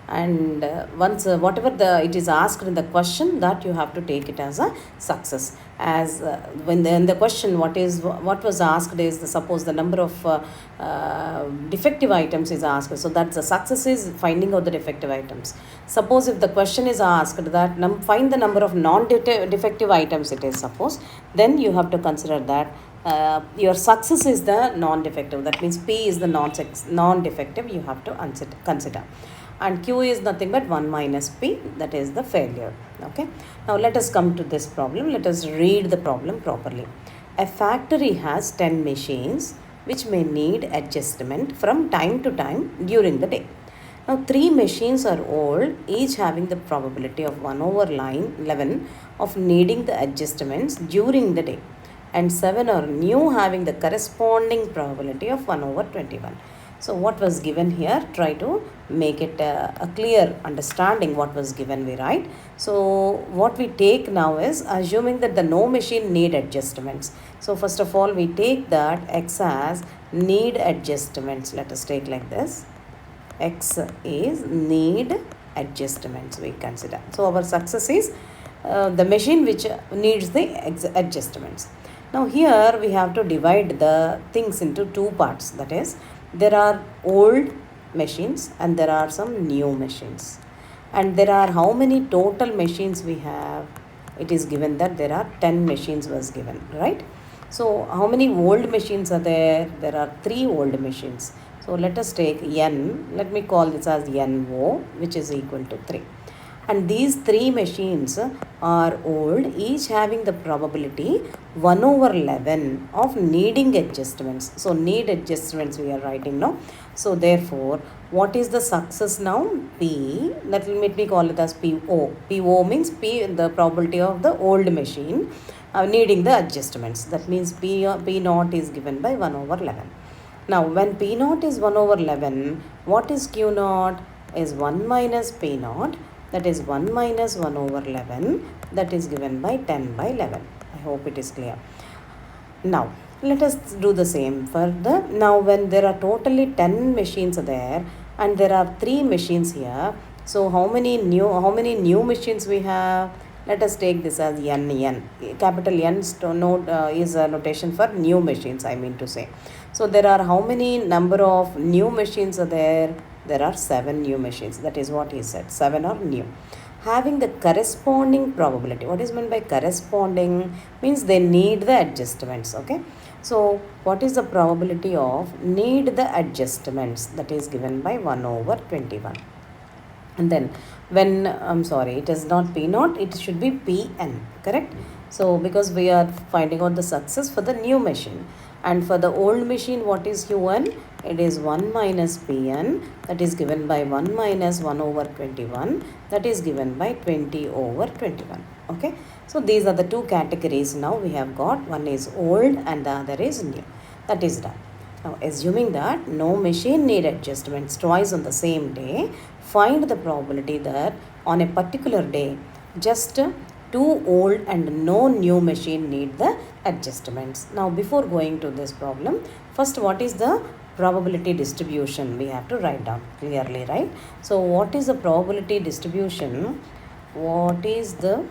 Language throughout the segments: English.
and once whatever it is asked in the question, that you have to take it as a success. As when in the question what was asked is suppose the number of defective items is asked, so that's the success is finding out the defective items. Suppose if the question is asked that find the number of non-defective items, it is suppose, then you have to consider that your success is the non-defective. That means P is the non-defective you have to consider. And Q is nothing but 1 minus P, that is the failure. Okay. Now let us come to this problem. Let us read the problem properly. A factory has 10 machines which may need adjustment from time to time during the day. Now 3 machines are old, each having the probability of 1 over 11 of needing the adjustments during the day, and 7 are new, having the corresponding probability of 1 over 21. So what was given here, try to make it a clear understanding what was given, we write. So what we take now is assuming that the no machine need adjustments. So first of all we take that X as need adjustments. Let us take like this. X is need adjustments we consider. So our success is the machine which needs the adjustments. Now here we have to divide the things into two parts. That is, there are old machines and there are some new machines. And there are how many total machines we have? It is given that there are 10 machines was given, right? So how many old machines are there? There are 3 old machines. So let us take N, let me call this as NO, which is equal to 3. And these 3 machines are old, each having the probability 1 over 11 of needing adjustments. So need adjustments we are writing now. So therefore, what is the success now? P, let me call it as PO. PO means P, the probability of the old machine needing the adjustments. That means P naught is given by 1 over 11. Now when P naught is 1 over 11, what is Q naught? Is 1 minus P naught. That is 1 minus 1 over 11, that is given by 10 by 11. I hope it is clear. Now, let us do the same for now when there are totally 10 machines there and there are 3 machines here. So how many new machines we have? Let us take this as N. Capital N is a notation for new machines, I mean to say. So there are how many number of new machines are there? There are 7 new machines. That is what he said. 7 are new. Having the corresponding probability. What is meant by corresponding? Means they need the adjustments. Okay. So what is the probability of need the adjustments? That is given by 1 over 21. And then when, it is not P naught, it should be Pn. Correct? So because we are finding out the success for the new machine. And for the old machine, what is Un? It is 1 minus Pn, that is given by 1 minus 1 over 21, that is given by 20 over 21. Okay. So these are the 2 categories now we have got. One is old and the other is new. That is done. Now assuming that no machine need adjustments twice on the same day, find the probability that on a particular day just 2 old and no new machine need the adjustments. Now before going to this problem, first what is the probability distribution we have to write down clearly, right? So what is the probability distribution? What is the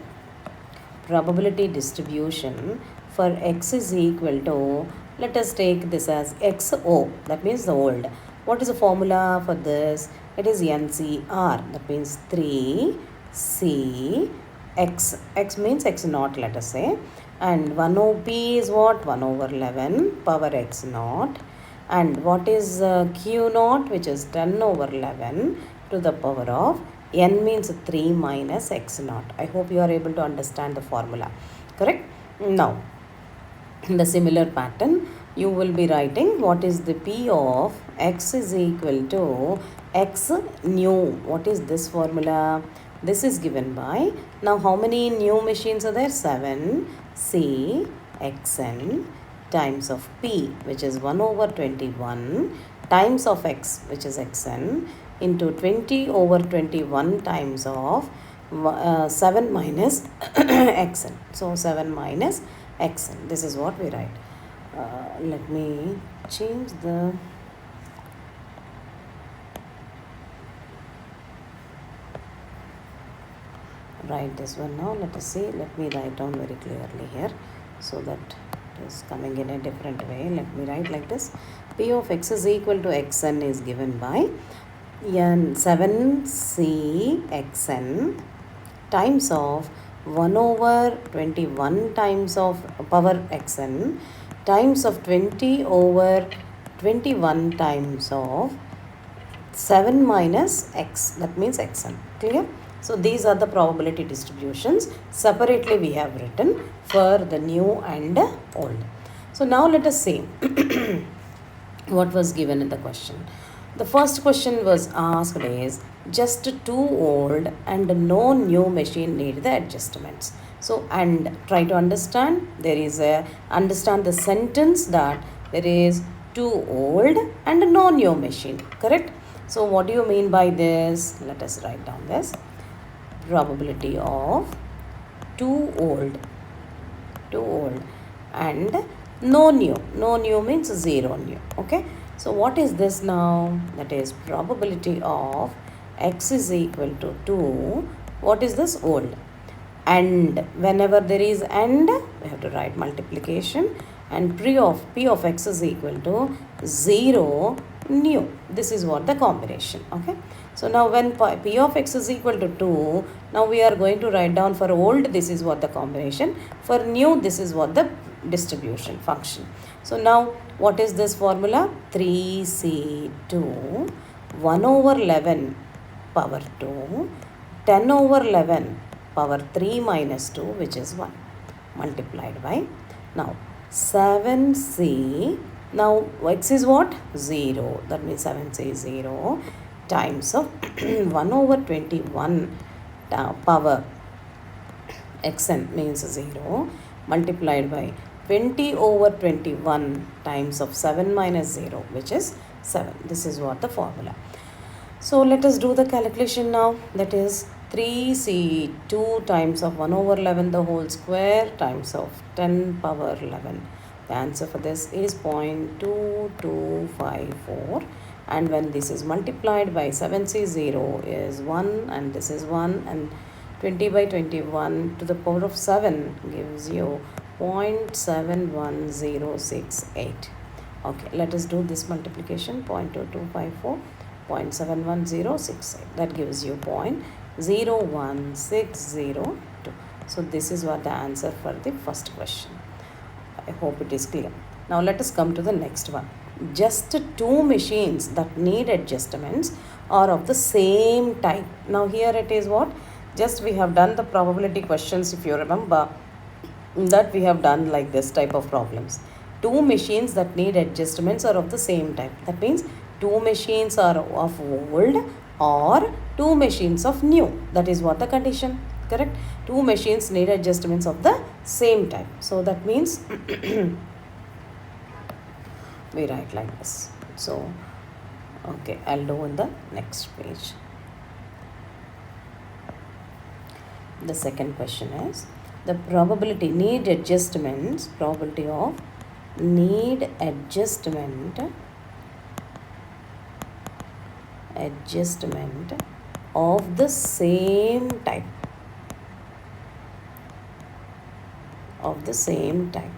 probability distribution for X is equal to, let us take this as XO, that means the old. What is the formula for this? It is NCR, that means 3C X. X means X naught, let us say. And 1 OP is what? 1 over 11 power X naught. And what is Q naught, which is 10 over 11 to the power of N means 3 minus X naught. I hope you are able to understand the formula. Correct? Now, in the similar pattern, you will be writing what is the P of X is equal to X new. What is this formula? This is given by, now how many new machines are there? 7 C Xn times of P, which is 1 over 21 times of X, which is Xn, into 20 over 21 times of 7 minus Xn. So 7 minus Xn. This is what we write. Let me change the write this one now. Let us see. Let me write down very clearly here so that it is coming in a different way. Let me write like this. P of x is equal to xn is given by n 7c(xn) times of 1 over 21 times of power xn times of 20 over 21 times of 7 minus x, that means xn. Clear? So these are the probability distributions. Separately we have written for the new and old. So now let us see what was given in the question. The first question was asked is just 2 old and no new machine need the adjustments. So, and try to understand, understand the sentence that there is 2 old and no new machine, correct? So what do you mean by this? Let us write down this. Probability of 2 old and no new. No new means 0 new. Okay. So what is this now? That is probability of x is equal to 2. What is this? Old. And whenever there is and, we have to write multiplication, and p of x is equal to 0 new. This is what the combination. Okay. So now when p of x is equal to 2, now we are going to write down for old, this is what the combination. For new, this is what the distribution function. So now what is this formula? 3c2 1 over 11 power 2 10 over 11 power 3 minus 2, which is 1, multiplied by now 7c. Now x is what? 0. That means 7c is 0 times of 1 over 21 power xn means 0 multiplied by 20 over 21 times of 7 minus 0, which is 7. This is what the formula. So let us do the calculation now. That is 3c2 times of 1 over 11 the whole square times of 10 power 11. The answer for this is 0.2254. And when this is multiplied by 7c0 is 1 and this is 1, and 20 by 21 to the power of 7 gives you 0.71068. Okay, let us do this multiplication. 0.2254, 0.71068. That gives you 0.01602. So this is what the answer for the first question. I hope it is clear. Now let us come to the next one. Just 2 machines that need adjustments are of the same type. Now here it is what? Just we have done the probability questions, if you remember, that we have done like this type of problems. 2 machines that need adjustments are of the same type. That means 2 machines are of old or 2 machines of new. That is what the condition, correct? 2 machines need adjustments of the same type. So that means we write like this. So okay, I'll do in the next page. The second question is the probability probability of need adjustment of the same type. Of the same type.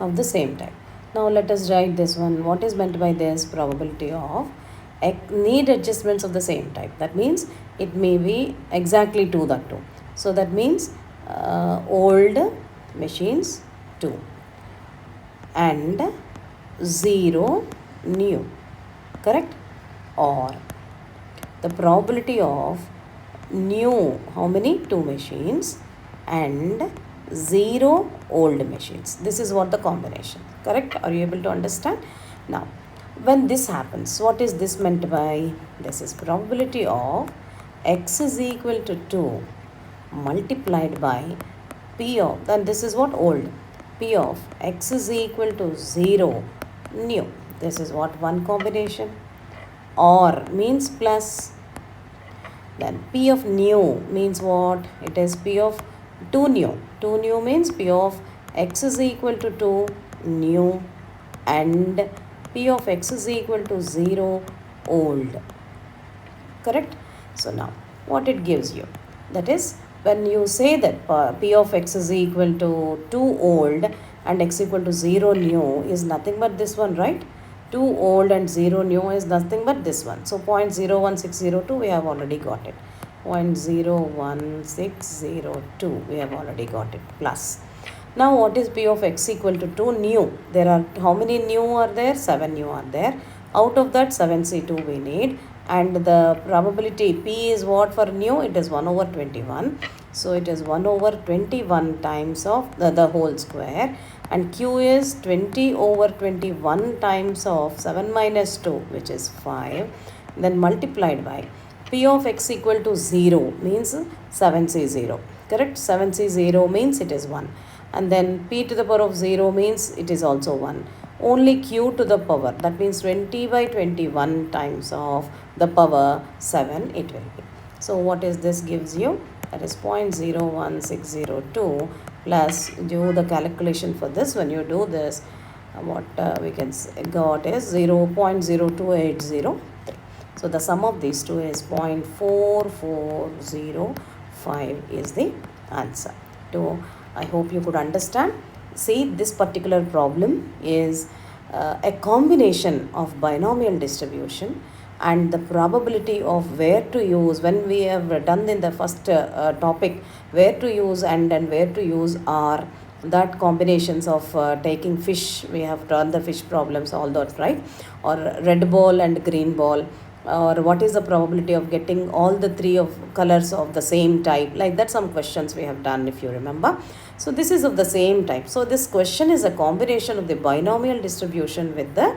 Of the same type. Now let us write this one. What is meant by this? Probability of need adjustments of the same type. That means it may be exactly 2 that 2. So that means old machines 2 and 0 new, correct? Or the probability of new, how many? 2 machines and 0 old machines. This is what the combination, correct? Are you able to understand? Now when this happens, what is this meant by? This is probability of x is equal to 2 multiplied by p of, then this is what? Old. P of x is equal to 0 new. This is what? One combination. Or means plus. Then p of new means what? It is p of 2 new. 2 new means p of x is equal to 2 new and P of x is equal to 0 old. Correct? So now what it gives you, that is when you say that P of x is equal to 2 old and x equal to 0 new is nothing but this one, right? 2 old and 0 new is nothing but this one. So 0.01602 we have already got it. 0.01602 we have already got it, plus. Now what is P of x equal to 2 new? There are how many new are there? 7 new are there. Out of that 7C2 we need, and the probability P is what for new? It is 1 over 21. So it is 1 over 21 times of the whole square, and Q is 20 over 21 times of 7 minus 2, which is 5, then multiplied by P of x equal to 0 means 7C0. Correct? 7C0 means it is 1. And then P to the power of 0 means it is also 1. Only Q to the power, that means 20 by 21 times of the power 7 it will be. So what is this gives you? That is 0.01602 plus, do the calculation for this. When you do this, what we can got is 0.02803. So the sum of these two is 0.4405 is the answer. So I hope you could understand. See, this particular problem is a combination of binomial distribution and the probability of where to use, when we have done in the first topic, where to use and where to use are that combinations of taking fish, we have done the fish problems, all that, right? Or red ball and green ball, or what is the probability of getting all the three of colors of the same type, like that some questions we have done, if you remember. So this is of the same type. So this question is a combination of the binomial distribution with that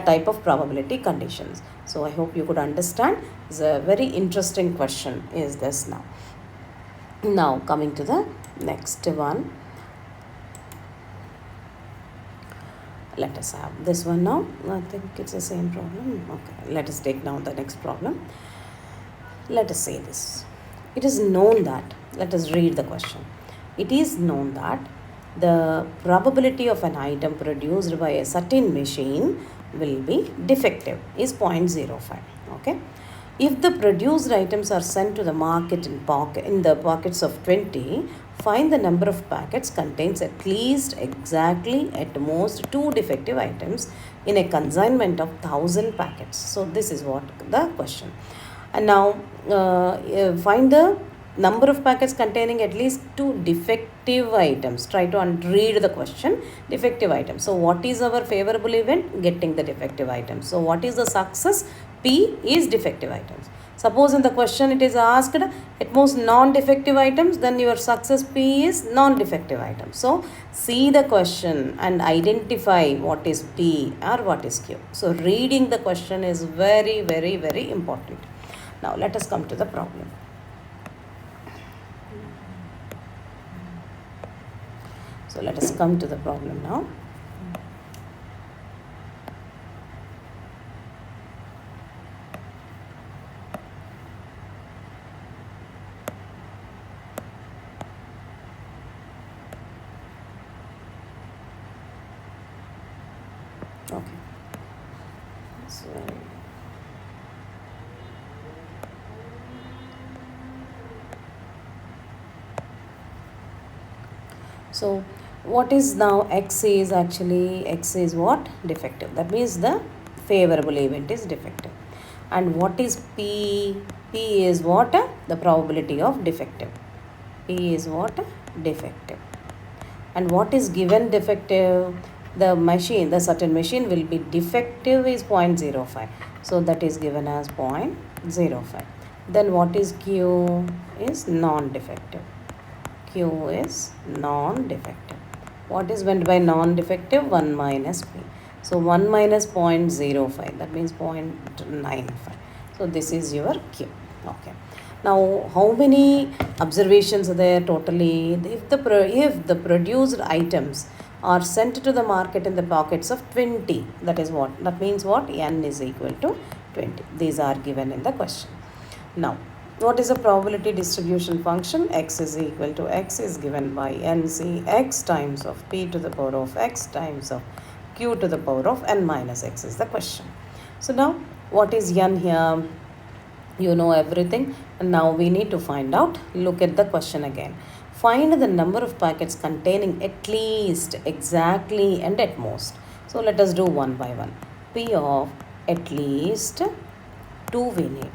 type of probability conditions. So I hope you could understand. It's a very interesting question is this now. Now coming to the next one. Let us have this one now. I think it's the same problem. Okay, let us take now the next problem. Let us say this. It is known that, let us read the question. It is known that the probability of an item produced by a certain machine will be defective is 0.05. Okay. If the produced items are sent to the market in the pockets of 20, find the number of packets contains at least exactly at most 2 defective items in a consignment of 1000 packets. So this is what the question. And now find the number of packets containing at least 2 defective items. Try to read the question. Defective items. So what is our favorable event? Getting the defective items. So what is the success? P is defective items. Suppose in the question it is asked at most non-defective items, then your success P is non-defective items. So see the question and identify what is P or what is Q. So reading the question is very, very, very important. Now let us come to the problem. So let us come to the problem now. Okay. So what is now X is actually, X is what? Defective. That means the favorable event is defective. And what is P? P is what? The probability of defective. P is what? Defective. And what is given defective? The machine, the certain machine will be defective is 0.05. So that is given as 0.05. Then what is Q? Is non-defective. Q is non-defective. What is meant by non-defective? 1 minus P. So 1 minus 0.05, that means 0.95. So this is your Q. Okay. Now how many observations are there totally? If the produced items are sent to the market in the pockets of 20, that is what? That means what? N is equal to 20. These are given in the question. Now what is the probability distribution function? X is equal to X is given by NC X times of P to the power of X times of q to the power of n minus x is the question. So now what is n here? You know everything, and now we need to find out. Look at the question again. Find the number of packets containing at least, exactly, and at most. So let us do one by one. P of at least 2 we need.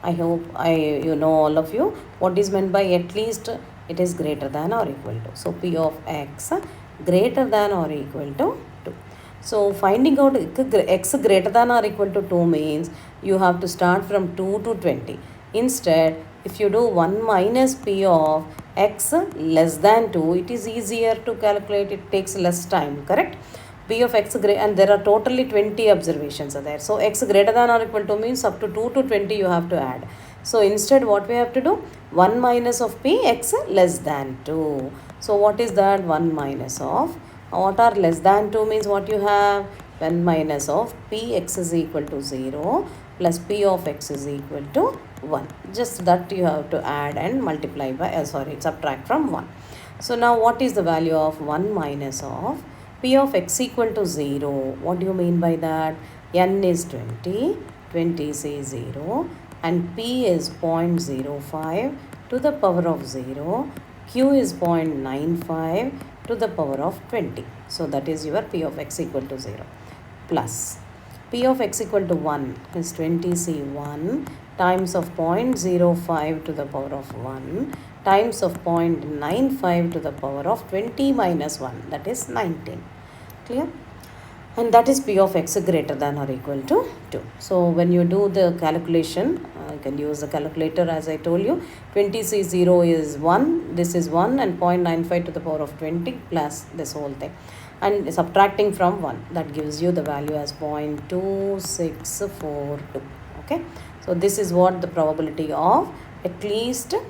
I hope you know, all of you, what is meant by at least. It is greater than or equal to. So P of x greater than or equal to 2. So finding out x greater than or equal to 2 means you have to start from 2 to 20. Instead, if you do 1 minus p of x less than 2, it is easier to calculate. It takes less time, correct? P of x and there are totally 20 observations are there. So x greater than or equal to means up to 2 to 20 you have to add. So instead what we have to do? 1 minus of p x less than 2. So what is that? 1 minus of, what are less than 2 means what you have? 1 minus of p x is equal to 0 plus p of x is equal to 1. Just that you have to add and multiply by, subtract from 1. So now what is the value of 1 minus of p of x equal to 0? What do you mean by that? N is 20, 20 is 0, and p is 0.05 to the power of 0, q is 0.95 to the power of 20. So that is your p of x equal to 0 plus p of x equal to 1 is 20c1 times of 0.05 to the power of 1 times of 0.95 to the power of 20 minus 1, that is 19. Clear? And that is p of x greater than or equal to 2. So when you do the calculation, you can use the calculator as I told you. 20c0 is 1, this is 1, and 0.95 to the power of 20 plus this whole thing. And subtracting from 1, that gives you the value as 0.2642. Okay. So this is what the probability of at least 2.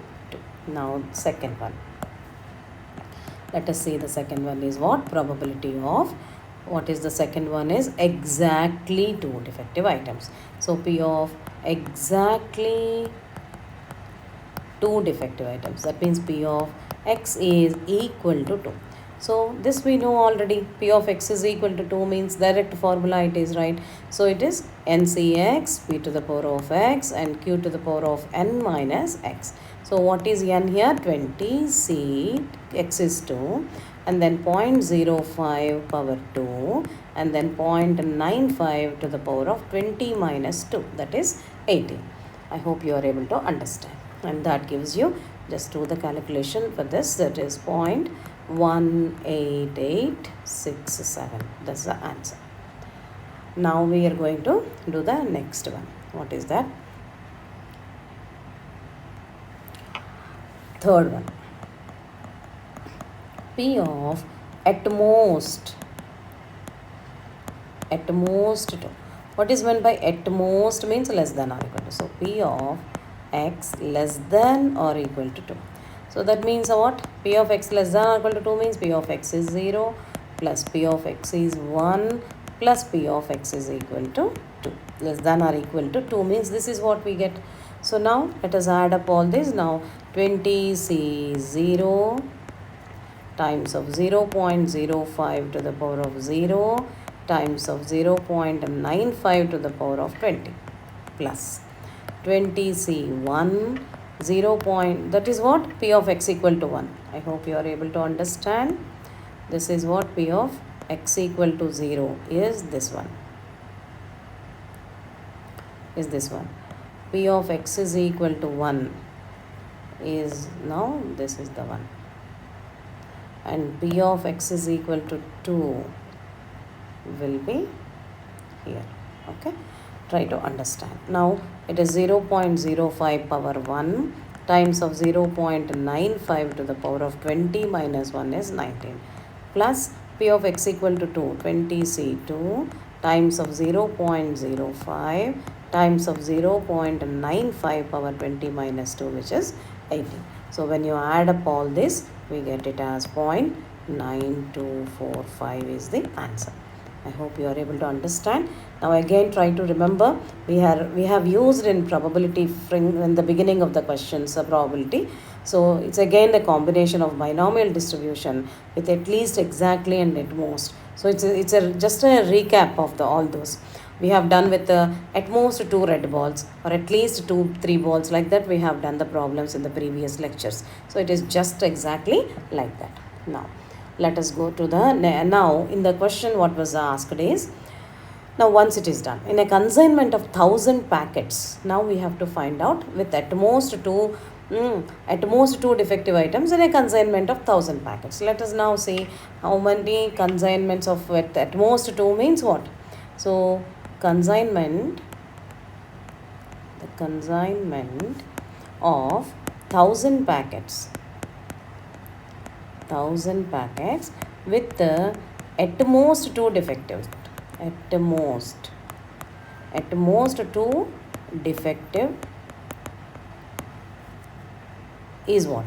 Now second one. Let us see the second one is what? Probability of, what is the second one is exactly 2 defective items. So P of exactly 2 defective items. That means P of x is equal to 2. So this we know already. P of x is equal to 2 means direct formula it is, right? So it is ncx p to the power of x and q to the power of n minus x. So what is n here? 20, c, x is 2, and then 0.05 power 2, and then 0.95 to the power of 20 minus 2, that is 18. I hope you are able to understand. And that gives you, just do the calculation for this, that is 0.18867. That's the answer. Now we are going to do the next one. What is that? Third one. P of at most 2. What is meant by at most means less than or equal to. So P of x less than or equal to 2. So that means what? P of x less than or equal to 2 means P of x is 0 plus P of x is 1 plus P of x is equal to 2. Less than or equal to 2 means this is what we get. So now let us add up all this. Now 20c0 times of 0.05 to the power of 0 times of 0.95 to the power of 20 plus 20c1 0. That is what? P of x equal to 1. I hope you are able to understand. This is what P of x equal to 0 is this one. Is this one. P of x is equal to 1 is now this is the one. And P of x is equal to 2 will be here. Okay. Try to understand. Now it is 0.05 power 1 times of 0.95 to the power of 20 minus 1 is 19 plus P of x equal to 2, 20c2 times of 0.05 times of 0.95 power 20 minus 2, which is 18. So when you add up all this, we get it as 0.9245 is the answer. I hope you are able to understand. Now again try to remember, we have used in probability in the beginning of the questions a probability. So it's again the combination of binomial distribution with at least, exactly, and at most. So it's a just a recap of all those. We have done with at most 2 red balls, or at least 3 balls, like that we have done the problems in the previous lectures. So it is just exactly like that. Now let us go to the now in the question what was asked is, now once it is done in a consignment of 1000 packets, now we have to find out with at most two defective items in a consignment of 1000 packets. Let us now see how many consignments of at most 2 means what. So consignment, the consignment of 1000 packets, 1000 packets with at most 2 defectives, at most 2 defective is what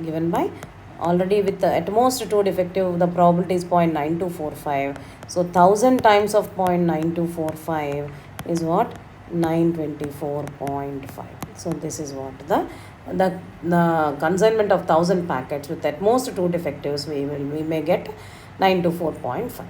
given by already with at most 2 defective, the probability is 0.9245. So 1000 times of 0.9245 is what, 924.5. So this is what the consignment of 1000 packets with at most 2 defectives, we may get 924.5.